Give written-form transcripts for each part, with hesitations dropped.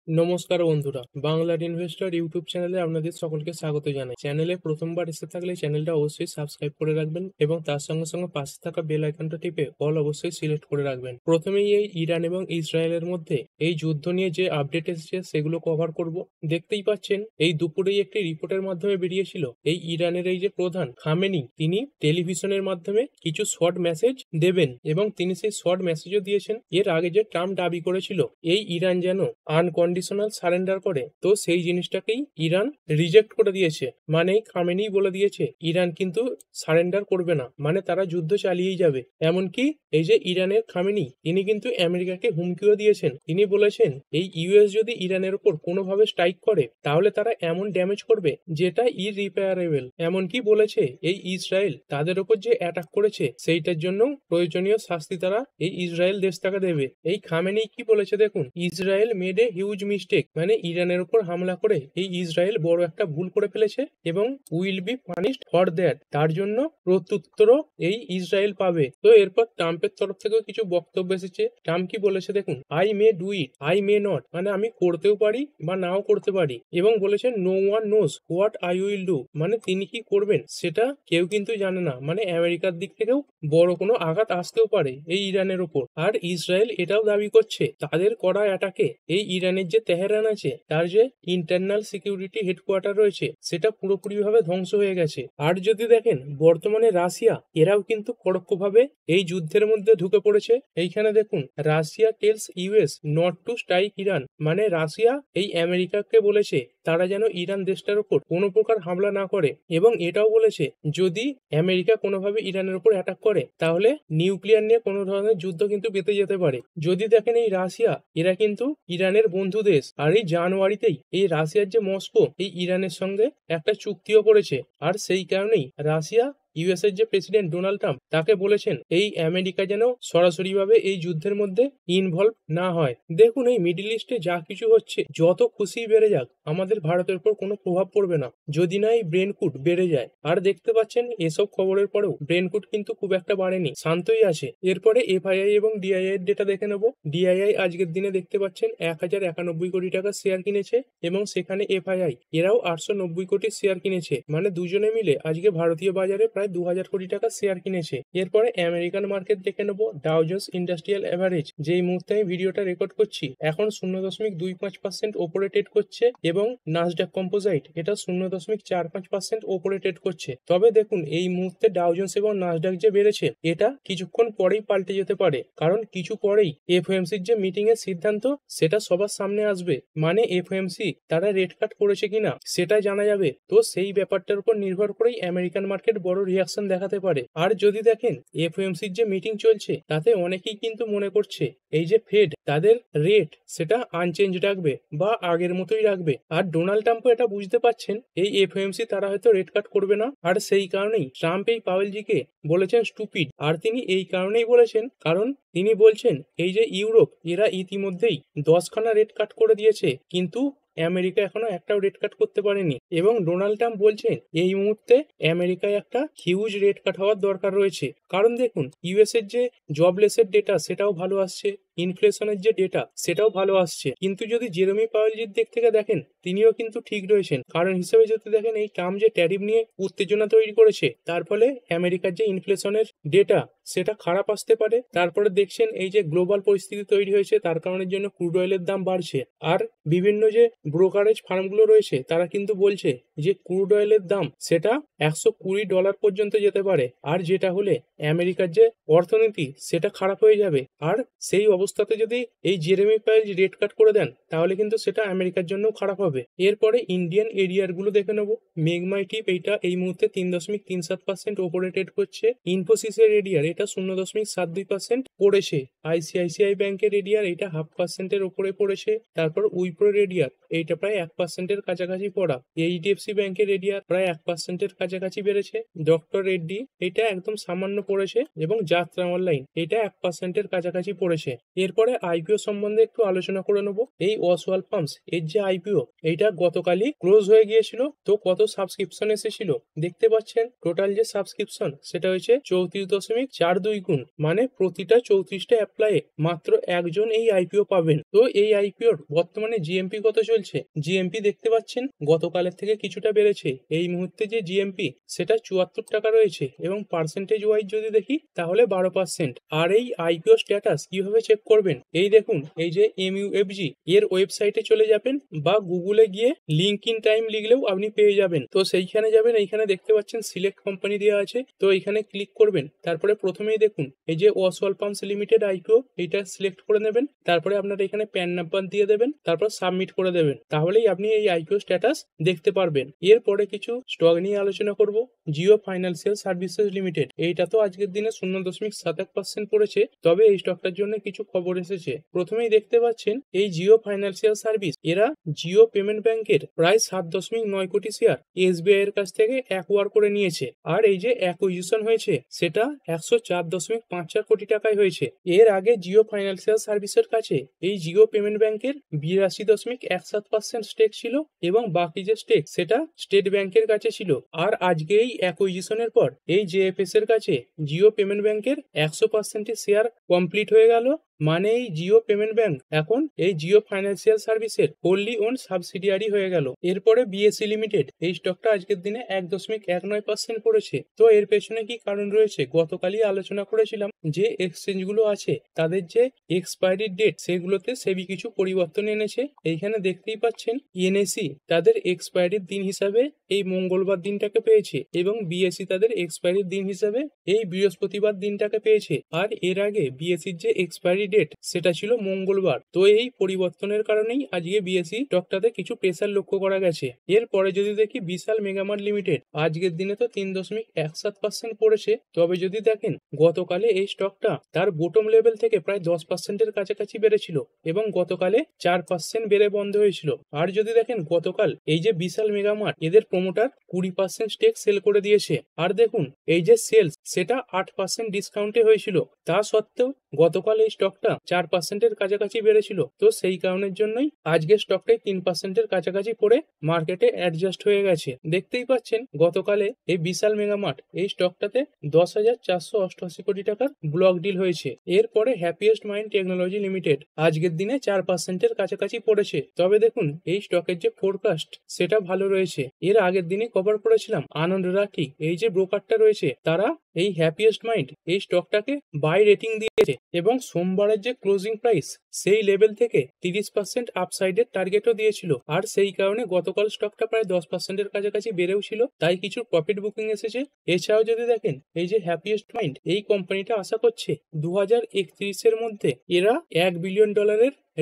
নমস্কার বন্ধুরা, বাংলার ইনভেস্টর ইউটিউব চ্যানেলে আপনাদের সকলকে স্বাগত জানাই। চ্যানেলে প্রথমবার এসে থাকলে চ্যানেলটা অবশ্যই সাবস্ক্রাইব করে রাখবেন এবং তার সঙ্গে সঙ্গে পাশে থাকা বেল আইকনটা টিপে অল অবশ্যই সিলেক্ট করে রাখবেন। প্রথমেই এই ইরান এবং ইসরায়েলের মধ্যে এই যুদ্ধ নিয়ে যে আপডেট এসেছে সেগুলো কভার করব। দেখতেই পাচ্ছেন এই দুপুরেই একটি রিপোর্টের মাধ্যমে বেরিয়েছিল এই ইরানের এই যে প্রধান খামেনি, তিনি টেলিভিশনের মাধ্যমে কিছু শর্ট মেসেজ দেবেন এবং তিনি সেই শর্ট মেসেজও দিয়েছেন। এর আগে যে ট্রাম্প দাবি করেছিল এই ইরান যেন আনকন্ডিশনাল সারেন্ডার করে, তো সেই জিনিসটাকেই ইরান রিজেক্ট করে দিয়েছে। মানে খামেনি বলে দিয়েছে ইরান কিন্তু সারেন্ডার করবে না, মানে তারা যুদ্ধ চালিয়েই যাবে। এমনকি এই যে ইরানের খামেনি, তিনি কিন্তু আমেরিকাকে হুমকিও দিয়েছেন। তিনি বলেছেন এই ইউএস যদি ইরানের উপর কোনোভাবে স্ট্রাইক করে তাহলে তারা এমন ড্যামেজ করবে যেটা ইরিপেয়ারেবল। এমনকি বলেছে এই ইসরায়েল তাদের উপর যে অ্যাটাক করেছে সেইটার জন্য প্রয়োজনীয় শাস্তি তারা এই ইসরায়েল দেশটাকে দেবে। এই খামেনি কি বলেছে দেখুন, Israel made a huge mistake, মানে ইরানের উপর হামলা করে এই ইসরায়েল বড় একটা ভুল করে ফেলেছে এবং will be punished for that, তার জন্য প্রত্যুত্তরও এই ইসরায়েল পাবে। তো এরপর ট্রাম্পের তরফ থেকেও কিছু বক্তব্য এসেছে। ট্রাম্প কি বলেছে দেখুন, I may do it, I may not, মানে আমি করতেও পারি বা নাও করতে পারি, এবং বলেছেন no one knows what I will do, মানে তিনি কি করবেন সেটা কেউ কিন্তু জানে না। মানে আমেরিকার দিক থেকেও বড় কোনো আঘাত আসতেও পারে এই ইরানের উপর। আর ইসরায়েল এটাও দাবি করছে তাদের করা অ্যাটাকে এই ইরানের যে তেহরান আছে তার যে ইন্টারনাল সিকিউরিটি হেডকোয়ার্টার রয়েছে সেটা পুরোপুরিভাবে ধ্বংস হয়ে গেছে। আর যদি দেখেন বর্তমানে রাশিয়া এরাও কিন্তু পরোক্ষভাবে এই যুদ্ধের মধ্যে ঢুকে পড়েছে। এইখানে দেখুন, Russia tells US not to strike Iran, মানে রাশিয়া এই আমেরিকাকে বলেছে তারা যেন ইরান দেশটার উপর কোনো প্রকার হামলা না করে, এবং এটাও বলেছে যদি আমেরিকা কোনোভাবে ইরানের উপর অ্যাটাক করে তাহলে নিউক্লিয়ার নিয়ে কোনো ধরনের যুদ্ধ কিন্তু পেতে যেতে পারে। যদি দেখেন এই রাশিয়া, এরা কিন্তু ইরানের বন্ধু দেশ, আর এই জানুয়ারিতেই এই রাশিয়ার যে মস্কো এই ইরানের সঙ্গে একটা চুক্তিও করেছে। আর সেই কারণেই রাশিয়া ইউএস এর যে প্রেসিডেন্ট ডোনাল্ড ট্রাম্প তাকে বলেছেন এই আমেরিকা যেন সরাসরিভাবে এই যুদ্ধের মধ্যে ইনভলভ না হয়। দেখুন এই মিডিল ইস্টে যা কিছু হচ্ছে, যত খুশি বেড়ে যাক আমাদের ভারতের উপর কোনো প্রভাব পড়বে না, যদি না এই ব্রেনকুট বেড়ে যায়। আর দেখতে পাচ্ছেন এসব খবরের পরেও ব্রেনকুট কিন্তু খুব একটা বাড়েনি, শান্তই আছে। এরপরে এফআইআই এবং ডিআইআই এর ডেটা দেখে নেব। ডিআইআই আজকের দিনে দেখতে পাচ্ছেন 1091 কোটি টাকা শেয়ার কিনেছে এবং সেখানে এফআইআই এরাও 890 কোটি শেয়ার কিনেছে, মানে দুজনে মিলে আজকে ভারতীয় বাজারে প্রায় 2000 কোটি টাকা শেয়ার কিনেছে। এরপরে আমেরিকান মার্কেট দেখে নেব। ডাও জোন্স ইন্ডাস্ট্রিয়াল এভারেজ, যেই মুহূর্তে আমি ভিডিওটা রেকর্ড করছি এখন 0.25% ওপরে ট্রেড করছে, এবং নাসডাক কম্পোজাইট এটা 0.45% ওপরে ট্রেড করছে। তবে দেখুন এই মুহূর্তে ডাও জোন্স এবং নাসডাক যে বেড়েছে এটা কিছুক্ষণ পরেই পাল্টে যেতে পারে, কারণ কিছু পরেই এফওএমসির যে মিটিং এর সিদ্ধান্ত সেটা সবার সামনে আসবে। মানে এফওএমসি তারা রেট কাট করেছে কিনা সেটা জানা যাবে। তো সেই ব্যাপারটার উপর নির্ভর করেই আমেরিকান মার্কেট বড় রিয়াকশন দেখাতে পারে। আর যদি দেখেন এফওএমসির যে মিটিং চলছে তাতে অনেকেই কিন্তু মনে করছে এই যে ফেড তাদের রেট সেটা আনচেঞ্জ রাখবে বা আগের মতোই রাখবে। আর ডোনাল্ড ট্রাম্পও এটা বুঝতে পারছেন এই এফওএমসি তারা হয়তো রেট কাট করবে না, আর সেই কারণেই ট্রাম্প এই পাওয়েলজিকে বলেছেন স্টুপিড। আর তিনি এই কারণেই বলেছেন কারণ তিনি বলছেন এই যে ইউরোপ এরা ইতিমধ্যেই 10খানা রেট কাট করে দিয়েছে, কিন্তু আমেরিকা এখনো একটাও রেট কাট করতে পারেনি। এবং ডোনাল্ড ট্রাম্প বলছেন এই মুহূর্তে আমেরিকায় একটা হিউজ রেট কাট হওয়ার দরকার রয়েছে, কারণ দেখুন ইউএস এর যে জবলেসের ডেটা সেটাও ভালো আসছে, ইনফ্লেশনের যে ডেটা সেটাও ভালো আসছে। কিন্তু যদি জেরেমি পাওয়েলজির দিক থেকে দেখেন তিনিও কিন্তু ঠিক রয়েছেন, কারণ হিসেবে যদি দেখেন এই ট্রাম্প যে ট্যারিফ নিয়ে উত্তেজনা তৈরি করেছে তার ফলে আমেরিকার যে ইনফ্লেশনের ডেটা সেটা খারাপ আসতে পারে। তারপরে দেখছেন এই যে গ্লোবাল পরিস্থিতি তৈরি হয়েছে তার কারণের জন্য ক্রুড অয়েলের দাম বাড়ছে। আর বিভিন্ন যে ব্রোকারেজ ফার্মগুলো রয়েছে তারা কিন্তু বলছে যে ক্রুড অয়েলের দাম সেটা $120 পর্যন্ত যেতে পারে, আর যেটা হলে আমেরিকার যে অর্থনীতি সেটা খারাপ হয়ে যাবে। আর সেই অবস্থাতে যদি এই জেরেমি পাওয়েল রেট কাট করে দেন তাহলে কিন্তু সেটা আমেরিকার জন্য খারাপ হবে। এরপরে ইন্ডিয়ান এরিয়ার গুলো দেখে নেবো। মেগমাই টিপ এইটা এই মুহূর্তে 3.37% ওপরে ট্রেড করছে। ইনফোসিসের এরিয়ার এটা 0.72% পড়েছে। আইসিআইসিআই ব্যাংকের এরিয়ার এটা 0.5%-এর ওপরে পড়েছে। তারপর উইপ্রো এরিয়ার এইটা প্রায় 1%-এর কাছাকাছি পড়া। এইচডিএফসি ব্যাংকের এরিয়ার প্রায় 1%-এর কাছাকাছি বেড়েছে। ডক্টর রেড্ডি এটা একদম সামান্য পড়েছে, এবং যাত্রা অনলাইন এটা 1%-এর কাছাকাছি পড়েছে। এরপরে আইপিও সম্বন্ধে একটু আলোচনা করে নেব। এই অসওয়াল ফার্মস এর যে আইপিও, এইটা গতকালই ক্লোজ হয়ে গিয়েছিল। তো কত সাবস্ক্রিপশন এসেছিল দেখতে পাচ্ছেন। টোটাল যে সাবস্ক্রিপশন সেটা হচ্ছে 34.42 গুণ, মানে প্রতিটা 34টা অ্যাপ্লাইয়ে মাত্র একজন এই আইপিও পাবেন। তো এই আইপিওর বর্তমানে জিএমপি কত চলছে? জিএমপি দেখতে পাচ্ছেন গতকালের থেকে কিছুটা বেড়েছে। এই মুহূর্তে যে জিএমপি সেটা 74 টাকা রয়েছে এবং পার্সেন্টেজ ওয়াইজ যদি দেখি তাহলে 12%। আর এই আইপিও স্ট্যাটাস কিভাবে চেক করবেন? এই দেখুন, এই যে এমইউএফজি এর ওয়েবসাইটে চলে যাবেন বা গুগলে গিয়ে লিঙ্ক ইন টাইম লিখলেও আপনি পেয়ে যাবেন। তো সেইখানে যাবেন, এইখানে দেখতে পাচ্ছেন সিলেক্ট কোম্পানি দেওয়া আছে, তো এখানে ক্লিক করবেন। তারপরে প্রথমেই দেখুন এই যে অসওয়াল ফার্মস লিমিটেড আইপিও, এইটা সিলেক্ট করে নেবেন। তারপরে আপনার এখানে প্যান নাম্বার দিয়ে দেবেন, তারপর সাবমিট করে দেবেন। তাহলেই আপনি এই আইপিও স্ট্যাটাস দেখতে পারবেন। এরপরে কিছু স্টক নিয়ে আলোচনা করব। জিও ফাইন্যান্সিয়াল সার্ভিসেস লিমিটেড, এইটা তো আজকের দিনে 0.71% পড়েছে, তবে এই স্টকটার জন্য কিছু খবর এসেছে। প্রথমেই দেখতে পাচ্ছেন এই জিও ফাইন্যান্সিয়াল সার্ভিস, এরা জিও পেমেন্ট ব্যাংকের প্রায় 7.9 কোটি শেয়ার এসবিআই এর কাছ থেকে অ্যাকোয়ার করে নিয়েছে। আর এই যে অ্যাকুইজিশন হয়েছে সেটা 104.54 কোটি টাকায় হয়েছে। এর আগে জিও ফাইন্যান্সিয়াল সার্ভিসের কাছে এই জিও পেমেন্ট ব্যাংকের 82.17% স্টেক ছিল এবং বাকি যে স্টেক সেটা স্টেট ব্যাংকের কাছে ছিল। আর আজকে এই অ্যাকুইজিশনের পর এই জেএফএস এর কাছে জিও পেমেন্ট ব্যাংকের 100% শেয়ার কমপ্লিট হয়ে গেল। মানে এই জিও পেমেন্ট ব্যাংক এখন এই জিও ফাইন্যান্সিয়াল সার্ভিসের হোললি ওন সাবসিডিয়ারি হয়ে গেল। এরপরে বিএসসি লিমিটেড, এই স্টকটা আজকের দিনে 1.19% পড়েছে। তো এর পেছনে কি কারণ রয়েছে? গতকালই আলোচনা করেছিলাম যে এক্সচেঞ্জ গুলো আছে তাদের যে এক্সপায়ারি ডেট সেগুলোতে সেবি কিছু পরিবর্তন এনেছে। এইখানে দেখতেই পাচ্ছেন এনএসি তাদের এক্সপায়ারির দিন হিসাবে এই মঙ্গলবার দিনটাকে পেয়েছে এবং বিএসসি তাদের এক্সপায়ারির দিন হিসাবে এই বৃহস্পতিবার দিনটাকে পেয়েছে। আর এর আগে বিএসসির যে এক্সপায়ারি ডেট সেটা ছিল মঙ্গলবার। তো এই পরিবর্তনের কারণেই আজকে বিএসসি স্টকটাতে কিছু প্রেসার লক্ষ্য করা গেছে। এরপরে যদি দেখি বিশাল মেগামার্ট লিমিটেড, আজকের দিনে তো 3.17% পড়েছে, তবে যদি দেখেন গতকালে এই স্টকটা তার বোটম লেভেল থেকে প্রায় 10%-এর কাছাকাছি বেড়েছিল এবং গতকালে 4% বেড়ে বন্ধ হয়েছিল। আর যদি দেখেন গতকাল এই যে বিশাল মেগামার্ট এদের প্রমোটার 20% স্টেক সেল করে দিয়েছে। আর দেখুন এই যে সেলস সেটা 8% ডিসকাউন্টে হয়েছিল, তা সত্ত্বেও গতকাল এই স্টকটা 4%-এর কাছাকাছি বেড়েছিল। তো সেই কারণের জন্যই আজকে স্টকটাই 3%-এর কাছাকাছি পড়ে মার্কেটে অ্যাডজাস্ট হয়ে গেছে। দেখতেই পাচ্ছেন গতকালে এই বিশাল মেগামার্ট এই স্টকটাতে 10,488 কোটি টাকার ব্লক ডিল হয়েছে। এরপরে হ্যাপিয়েস্ট মাইন্ড টেকনোলজি লিমিটেড আজকের দিনে 4%-এর কাছাকাছি পড়েছে। তবে দেখুন এই স্টকের যে ফোরকাস্ট সেটা ভালো রয়েছে। এর আগের দিনে কভার করেছিলাম আনন্দ রাঠি, এই যে ব্রোকারটা রয়েছে, তারা এই হ্যাপিয়েস্ট মাইন্ড এই স্টকটাকে বাই রেটিং দিয়েছে এবং সোমবারের যে ক্লোজিং প্রাইস সেই লেভেল থেকে 30% আপসাইডের টার্গেটও দিয়েছিল। আর সেই কারণে গতকাল স্টকটা প্রায় 10%-এর কাছাকাছি বেড়েও ছিল, তাই কিছু প্রফিট বুকিং এসেছে। এছাড়াও যদি দেখেন এই যে হ্যাপিয়েস্ট মাইন্ড এই কোম্পানিটা আশা করছে 2031-এর মধ্যে এরা $1 বিলিয়ন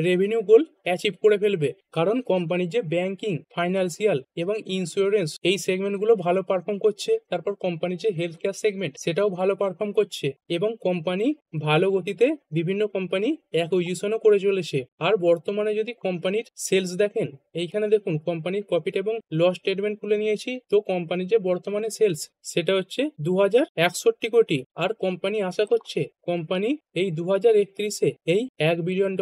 রেভিনিউ গোল অ্যাচিভ করে ফেলবে, কারণ কোম্পানির যে ব্যাংকিং, ফাইন্যান্সিয়াল এবং ইন্স্যুরেন্স এই সেগমেন্টগুলো ভালো পারফর্ম করছে। তারপর কোম্পানির যে হেলথ কেয়ার সেগমেন্ট সেটাও ভালো পারফর্ম করছে এবং কোম্পানি ভালো গতিতে বিভিন্ন কোম্পানি অ্যাকুইজিশনও করে চলেছে। আর বর্তমানে যদি কোম্পানির সেলস দেখেন, এইখানে দেখুন কোম্পানির প্রফিট এবং লস স্টেটমেন্ট খুলে নিয়েছি। তো কোম্পানির যে বর্তমানে সেলস সেটা হচ্ছে 2061 কোটি। আর কোম্পানি আশা করছে কোম্পানি এই 2031-এ এই $1 বিলিয়ন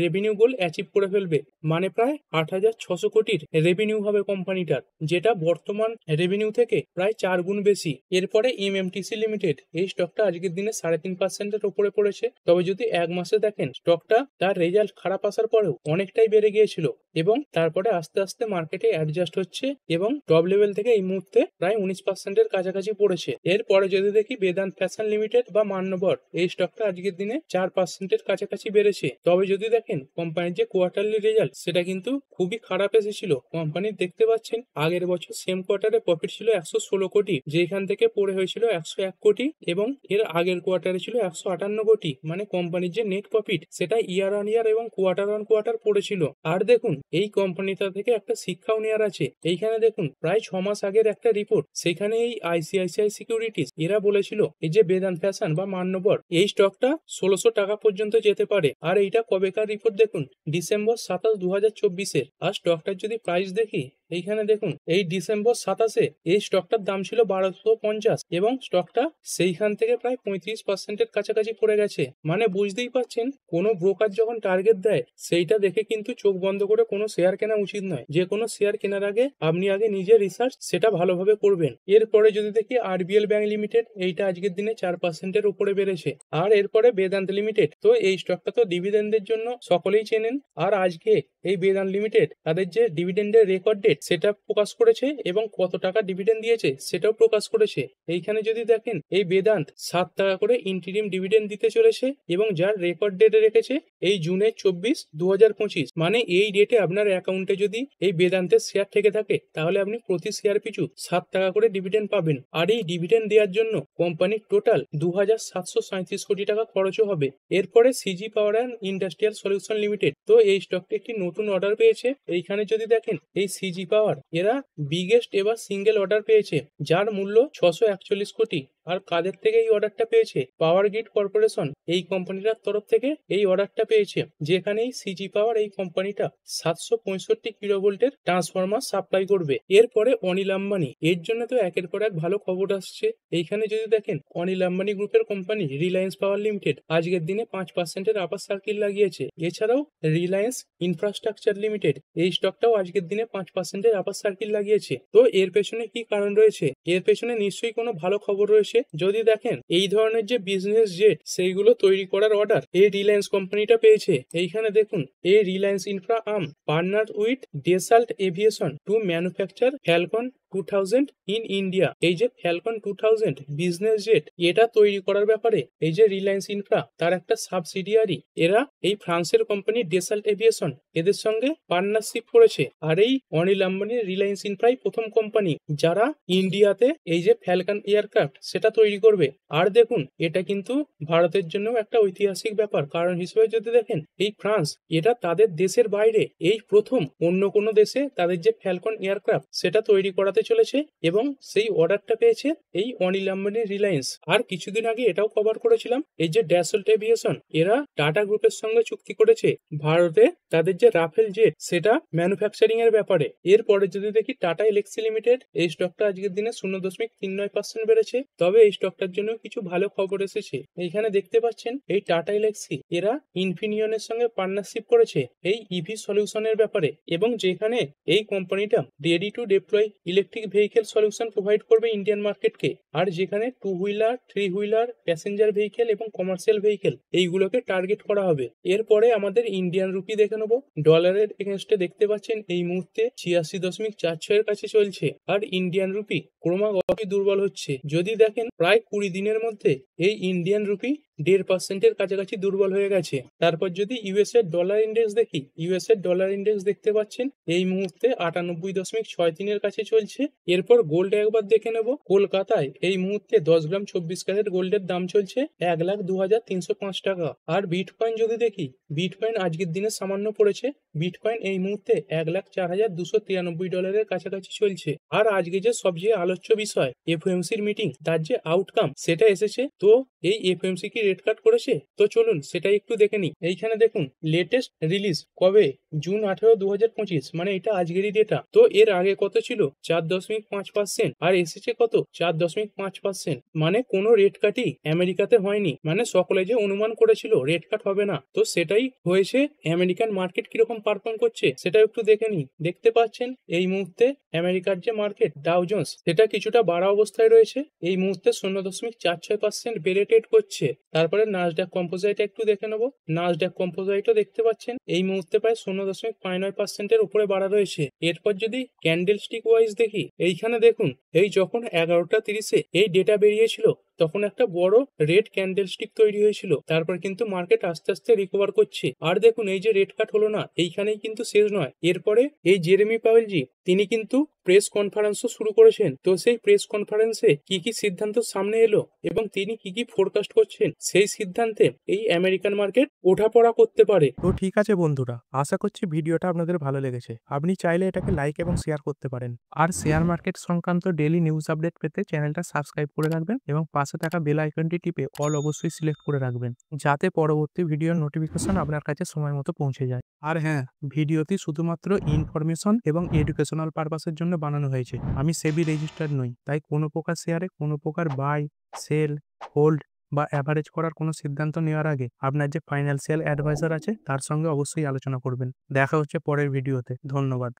রেভিনিউ গোল অ্যাচিভ করে ফেলবে, মানে প্রায় 8,600 কোটির রেভিনিউ হবে কোম্পানিটার, যেটা বর্তমান রেভিনিউ থেকে প্রায় 4 গুণ বেশি। এরপরে এমএমটিসি লিমিটেড, এই স্টকটা আজকের দিনে 3.5%-এর উপরে পড়েছে। তবে যদি এক মাসে দেখেন স্টকটা তার রেজাল্ট খারাপ আসার পরেও অনেকটাই বেড়ে গিয়েছিল এবং তারপরে আস্তে আস্তে মার্কেটে অ্যাডজাস্ট হচ্ছে এবং টপ লেভেল থেকে এই মুহূর্তে প্রায় 19%-এর কাছাকাছি পড়েছে। এরপরে যদি দেখি বেদান্ত ফ্যাশন লিমিটেড বা মান্যবর, এই স্টকটা আজকের দিনে 4%-এর কাছাকাছি বেড়েছে। তবে যদি দেখেন কোম্পানির যে কোয়ার্টারলি রেজাল্ট সেটা কিন্তু খুবই খারাপ এসেছিল। কোম্পানির দেখতে পাচ্ছেন আগের বছর সেম কোয়ার্টারে প্রফিট ছিল 116 কোটি, যেখান থেকে পড়ে হয়েছিল 101 কোটি এবং এর আগের কোয়ার্টারে ছিল 158 কোটি। মানে কোম্পানির যে নেট প্রফিট সেটা ইয়ার অন ইয়ার এবং কোয়ার্টার অন কোয়ার্টার পড়েছিল। আর দেখুন এই কোম্পানিটা থেকে একটা শিক্ষাও নেওয়ার আছে। এইখানে দেখুন প্রায় 6 মাস আগের একটা রিপোর্ট, সেখানে এই আইসিআইসিআই সিকিউরিটিজ এরা বলেছিল এই যে বেদান্ত ফ্যাশন বা মান্যবর এই স্টকটা 1600 টাকা পর্যন্ত যেতে পারে। আর এইটা কবেকার রিপোর্ট দেখুন, ডিসেম্বর 27, 2024-এর। আর স্টকটার যদি প্রাইস দেখি এইখানে দেখুন এই ডিসেম্বর 27-এ এই স্টকটার দাম ছিল 1250 এবং স্টকটা সেইখান থেকে প্রায় 35% কাছাকাছি পড়ে গেছে। মানে বুঝতেই পারছেন কোনো ব্রোকার যখন টার্গেট দেয় সেইটা দেখে কিন্তু চোখ বন্ধ করে কোনো শেয়ার কেনা উচিত নয়। যে কোনো শেয়ার কেনার আগে আপনি আগে নিজের রিসার্চ সেটা ভালোভাবে করবেন। এরপরে যদি দেখি আরবিএল ব্যাংক লিমিটেড, এইটা আজকের দিনে 4%-এর উপরে বেড়েছে। আর এরপরে বেদান্ত লিমিটেড, তো এই স্টকটা তো ডিভিডেন্ডের জন্য সকলেই চেনেন। আর আজকে এই বেদান্ত লিমিটেড তাদের যে ডিভিডেন্ডের রেকর্ড ডেট সেটা প্রকাশ করেছে এবং কত টাকা ডিভিডেন্ড দিয়েছে সেটাও প্রকাশ করেছে। এইখানে যদি দেখেন এই বেদান্ত 7 টাকা করে ইন্টিরিম ডিভিডেন্ড দিতে চলেছে এবং যার রেকর্ড ডেট রেখেছে এই জুনের 24, 2025। মানে এই ডেটে আপনার অ্যাকাউন্টে যদি এই বেদান্তের শেয়ার থেকে থাকে তাহলে আপনি প্রতি শেয়ার পিছু 7 টাকা করে ডিভিডেন্ড পাবেন। আর এই ডিভিডেন্ড দেওয়ার জন্য কোম্পানির টোটাল 2737 কোটি টাকা খরচও হবে। এরপরে CG power and industrial solution limited, তো এই স্টকটি একটি নতুন অর্ডার পেয়েছে। এইখানে যদি দেখেন এই সিজি পাওয়ার এরা বিগেস্ট এবার সিঙ্গেল অর্ডার পেয়েছে যার মূল্য 641 কোটি। আর কাদের থেকে এই অর্ডারটা পেয়েছে? পাওয়ার গ্রিড কর্পোরেশন এই কোম্পানিটার তরফ থেকে এই অর্ডারটা পেয়েছে, যেখানে এই সিজি পাওয়ার এই কোম্পানিটা 765 কিলোভোল্টের ট্রান্সফরমার সাপ্লাই করবে। এরপরে অনিল আম্বানি, এর জন্য তো একের পর এক ভালো খবর আসছে। এইখানে যদি দেখেন অনিল আম্বানি গ্রুপের কোম্পানি রিলায়েন্স পাওয়ার লিমিটেড আজকের দিনে 5%-এর আপার সার্কিল লাগিয়েছে। এছাড়াও রিলায়েন্স ইনফ্রাস্ট্রাকচার লিমিটেড এই স্টকটাও আজকের দিনে 5%-এর আপার সার্কিল লাগিয়েছে। তো এর পেছনে কি কারণ রয়েছে? এর পেছনে নিশ্চয়ই কোনো ভালো খবর রয়েছে। যদি দেখেন এই ধরনের যে বিজনেস জেট সেইগুলো তৈরি করার অর্ডার এই রিলায়েন্স কোম্পানিটা পেয়েছে। এইখানে দেখুন এই Reliance Infra arm partner with Dassault Aviation to manufacture Falcon 2000 in India. এই যে ফ্যালকন 2000 বিজনেস জেট এটা তৈরি করার ব্যাপারে এই যে রিলায়েন্স ইনফ্রা তার একটা সাবসিডিয়ারি এরা এই ফ্রান্সের কোম্পানি ডেসাল্ট এভিয়েশন এদের সঙ্গে পার্টনারশিপ করেছে। আর এই অনিল আম্বানির রিলায়েন্স ইনফ্রাই প্রথম কোম্পানি যারা ইন্ডিয়াতে এই যে ফ্যালকন এয়ারক্রাফট সেটা তৈরি করবে। আর দেখুন এটা কিন্তু ভারতের জন্য একটা ঐতিহাসিক ব্যাপার, কারণ হিসেবে যদি দেখেন এই ফ্রান্স এটা তাদের দেশের বাইরে এই প্রথম অন্য কোনো দেশে তাদের যে ফ্যালকন এয়ারক্রাফট সেটা তৈরি করাতে চলেছে এবং সেই অর্ডারটা পেয়েছে এই অনিল আম্বানির রিলায়েন্স। আর কিছুদিন আগে এটাও কভার করেছিলাম এই যে ড্যাসল্ট এভিয়েশন এরা টাটা গ্রুপের সঙ্গে চুক্তি করেছে ভারতে তাদের যে রাফেল জেট সেটা ম্যানুফ্যাকচারিং এর ব্যাপারে। এরপরে যদি দেখি টাটা এলএক্সি লিমিটেড এই স্টকটা আজকের দিনে 0.39% বেড়েছে। তবে এই স্টকটার জন্য কিছু ভালো খবর এসেছে। এইখানে দেখতে পাচ্ছেন এই টাটা এলএক্সি এরা ইনফিনিয়নের সঙ্গে পার্টনারশিপ করেছে এই ইভি সলিউশনের ব্যাপারে এবং যেখানে এই কোম্পানিটা ready to deploy electric vehicle solution provide করবে ইন্ডিয়ান মার্কেটকে। আর যেখানে 2 হুইলার 3 হুইলার প্যাসেঞ্জার ভেহিকেল এবং কমার্শিয়াল ভেহিকেল এইগুলোকে টার্গেট করা হবে। এরপরে আমাদের ইন্ডিয়ান রুপি দেখে নেবো। ডলারের এগেনস্টে দেখতে পাচ্ছেন এই মুহূর্তে 86.46 কাছে চলছে। আর ইন্ডিয়ান রুপি ক্রমাগত দুর্বল হচ্ছে। যদি দেখেন প্রায় 20 দিনের মধ্যে এই ইন্ডিয়ান রুপি 1.5%-এর কাছাকাছি দুর্বল হয়ে গেছে। তারপর যদি ইউএস এর ডলার ইন্ডেক্স দেখি, ইউএস এর ডলার ইন্ডেক্স দেখতে পাচ্ছেন এই মুহূর্তে 98.63-এর কাছে চলছে। এরপর গোল্ড একবার দেখে নেব। কলকাতায় এই মুহূর্তে 10 গ্রাম 24 ক্যারেট গোল্ডের দাম চলছে 1,02,305 টাকা। আর বিটকয়েন যদি দেখি, বিটকয়েন আজকের দিনে সামান্য পড়েছে। বিটকয়েন এই মুহূর্তে $1,04,293 কাছাকাছি চলছে। আর আজকে যে সবচেয়ে আলোচ্য বিষয় এফওএমসির মিটিং তার যে আউটকাম সেটা এসেছে। তো এই এফওএমসি কি রেট কাট করেছে? তো চলুন সেটাই একটু দেখে নিই। এইখানে দেখুন লেটেস্ট রিলিজ কবে, জুন 18, 2025, মানে এটা আজকেরই ডেটা। তো এর আগে কত ছিল? 4.5%। আর এসেছে কত? 4.5%। মানে কোনো রেট কাটই আমেরিকাতে হয়নি। মানে সকলে যে অনুমান করেছিল রেট কাট হবে না, তো সেটাই হয়েছে। আমেরিকান মার্কেট কিরকম পারফর্ম করছে সেটা একটু দেখে নিই। দেখতে পাচ্ছেন এই মুহূর্তে আমেরিকার যে মার্কেট ডাউ জোন্স সেটা কিছুটা বাড়া অবস্থায় রয়েছে। এই মুহূর্তে 0.46% বেড়ে ট্রেড করছে। তারপরে নাসডাক কম্পোজাইট একটু দেখে নেবো। নাসডাক কম্পোজাইটও দেখতে পাচ্ছেন এই মুহূর্তে প্রায় 0.59%-এর উপরে বাড়া রয়েছে। এরপর যদি ক্যান্ডেল স্টিক ওয়াইজ দেখি, এইখানে দেখুন এই যখন 11:30-এ এই ডেটা বেরিয়েছিল তখন একটা বড় রেড ক্যান্ডেল স্টিক তৈরি হয়েছিল। তারপর কিন্তু মার্কেট আস্তে আস্তে রিকভার করছে। আর দেখুন এই যে রেড কাট হলো না, এইখানেই কিন্তু শেষ নয়। এরপরে এই জেরেমি পাওয়েলজি তিনি কিন্তু প্রেস কনফারেন্সও শুরু করেছেন। তো সেই প্রেস কনফারেন্সে কি কি সিদ্ধান্ত সামনে এলো এবং তিনি কি কি ফোরকাস্ট করছেন সেই সিদ্ধান্তে এই আমেরিকান মার্কেট ওঠাপড়া করতে পারে। তো ঠিক আছে বন্ধুরা, আশা করছি ভিডিওটা আপনাদের ভালো লেগেছে। আপনি চাইলে এটাকে লাইক এবং শেয়ার করতে পারেন। আর শেয়ার মার্কেট সংক্রান্ত ডেইলি নিউজ আপডেট পেতে চ্যানেলটা সাবস্ক্রাইব করে রাখবেন এবং পাশে পাশে থাকা বেল আইকনটি টিপে অল অবশ্যই সিলেক্ট করে রাখবেন, যাতে পরবর্তী ভিডিওর নোটিফিকেশন আপনার কাছে সময় মতো পৌঁছে যায়। আর হ্যাঁ, ভিডিওটি শুধুমাত্র ইনফরমেশন এবং এডুকেশনাল পারপাসের জন্য বানানো হয়েছে। আমি সেবি রেজিস্টার্ড নই, তাই কোনো প্রকার শেয়ারে কোনো প্রকার বাই, সেল, হোল্ড বা অ্যাভারেজ করার কোনো সিদ্ধান্ত নেওয়ার আগে আপনার যে ফাইন্যান্সিয়াল অ্যাডভাইজার আছে তার সঙ্গে অবশ্যই আলোচনা করবেন। দেখা হচ্ছে পরের ভিডিওতে। ধন্যবাদ।